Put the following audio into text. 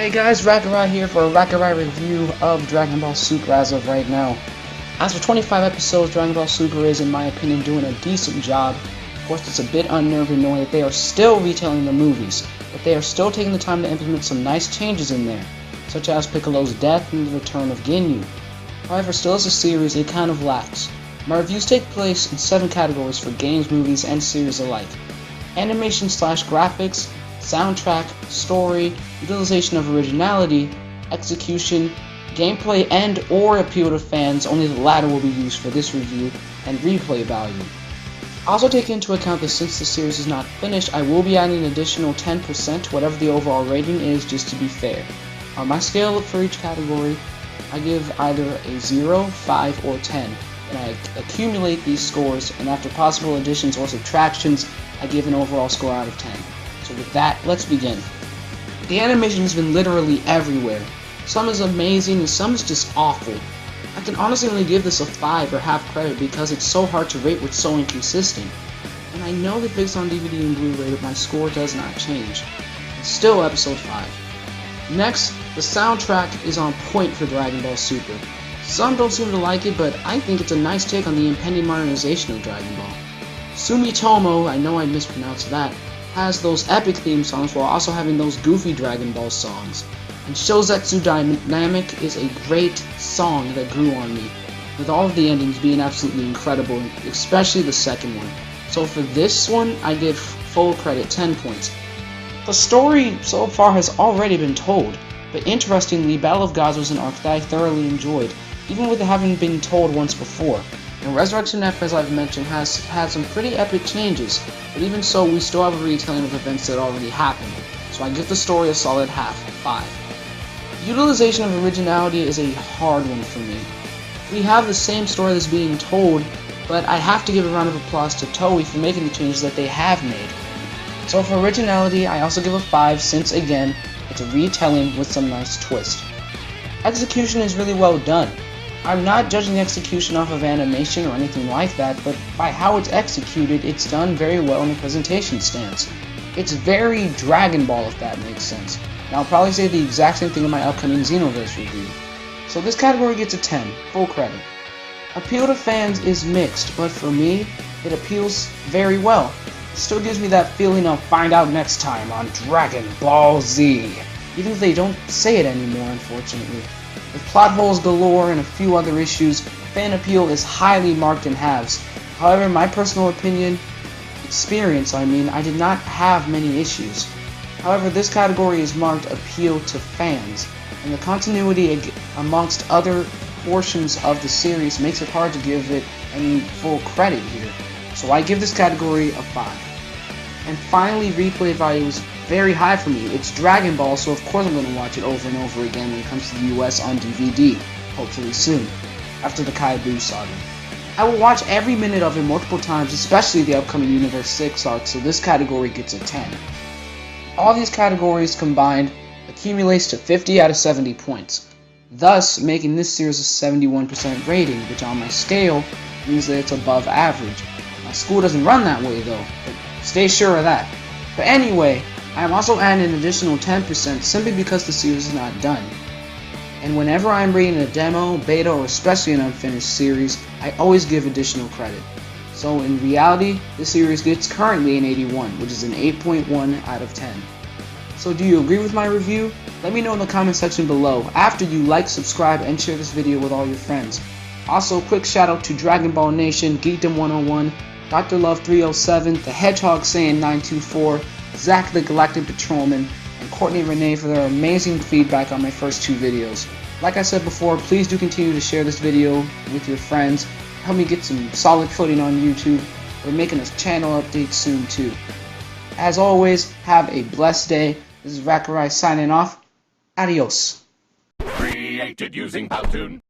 Hey guys, Rakurai here for a Rakurai review of Dragon Ball Super as of right now. As for 25 episodes, Dragon Ball Super is, in my opinion, doing a decent job. Of course, it's a bit unnerving knowing that they are still retelling the movies, but they are still taking the time to implement some nice changes in there, such as Piccolo's death and the return of Ginyu. However, still as a series, it kind of lacks. My reviews take place in 7 categories for games, movies, and series alike. Animation/graphics, soundtrack, story, utilization of originality, execution, gameplay and or appeal to fans, only the latter will be used for this review, and replay value. Also take into account that since the series is not finished, I will be adding an additional 10% to whatever the overall rating is, just to be fair. On my scale for each category, I give either a 0, 5, or 10, and I accumulate these scores, and after possible additions or subtractions, I give an overall score out of 10. So with that, let's begin. The animation has been literally everywhere. Some is amazing and some is just awful. I can honestly only give this a 5 or half credit because it's so hard to rate with so inconsistent. And I know that based on DVD and Blu-ray my score does not change. It's still episode 5. Next, the soundtrack is on point for Dragon Ball Super. Some don't seem to like it, but I think it's a nice take on the impending modernization of Dragon Ball. Sumitomo, I know I mispronounced that, has those epic theme songs while also having those goofy Dragon Ball songs. And Shozetsu Dynamic is a great song that grew on me, with all of the endings being absolutely incredible, especially the second one. So for this one, I give full credit, 10 points. The story so far has already been told, but interestingly, Battle of Gods was an arc that I thoroughly enjoyed, even with it having been told once before. And Resurrection F, as I've mentioned, has had some pretty epic changes, but even so, we still have a retelling of events that already happened, so I give the story a solid half, 5. Utilization of originality is a hard one for me. We have the same story that's being told, but I have to give a round of applause to Toei for making the changes that they have made. So for originality, I also give a 5 since, again, it's a retelling with some nice twist. Execution is really well done. I'm not judging the execution off of animation or anything like that, but by how it's executed, it's done very well in the presentation stance. It's very Dragon Ball, if that makes sense. And I'll probably say the exact same thing in my upcoming Xenoverse review. So this category gets a 10, full credit. Appeal to fans is mixed, but for me, it appeals very well. It still gives me that feeling of find out next time on Dragon Ball Z, even if they don't say it anymore, unfortunately. With plot holes galore and a few other issues, fan appeal is highly marked in halves. However, in my personal experience, I did not have many issues. However, this category is marked appeal to fans, and the continuity amongst other portions of the series makes it hard to give it any full credit here. So I give this category a 5. And finally, replay value is very high for me. It's Dragon Ball, so of course I'm going to watch it over and over again when it comes to the US on DVD, hopefully soon, after the Kaibu saga. I will watch every minute of it multiple times, especially the upcoming Universe 6 arc, so this category gets a 10. All these categories combined accumulates to 50 out of 70 points, thus making this series a 71% rating, which on my scale means that it's above average. My school doesn't run that way though, but stay sure of that. But anyway, I am also adding an additional 10% simply because the series is not done. And whenever I am reading a demo, beta, or especially an unfinished series, I always give additional credit. So in reality, this series gets currently an 81, which is an 8.1 out of 10. So do you agree with my review? Let me know in the comment section below after you like, subscribe, and share this video with all your friends. Also, quick shout out to Dragon Ball Nation, Geekdom 101, Dr. Love 307, The Hedgehog Saiyan 924, Zach the Galactic Patrolman, and Courtney Renee for their amazing feedback on my first 2 videos. Like I said before, please do continue to share this video with your friends. Help me get some solid footing on YouTube. We're making a channel update soon too. As always, have a blessed day. This is Rakurai signing off. Adios. Created using Powtoon.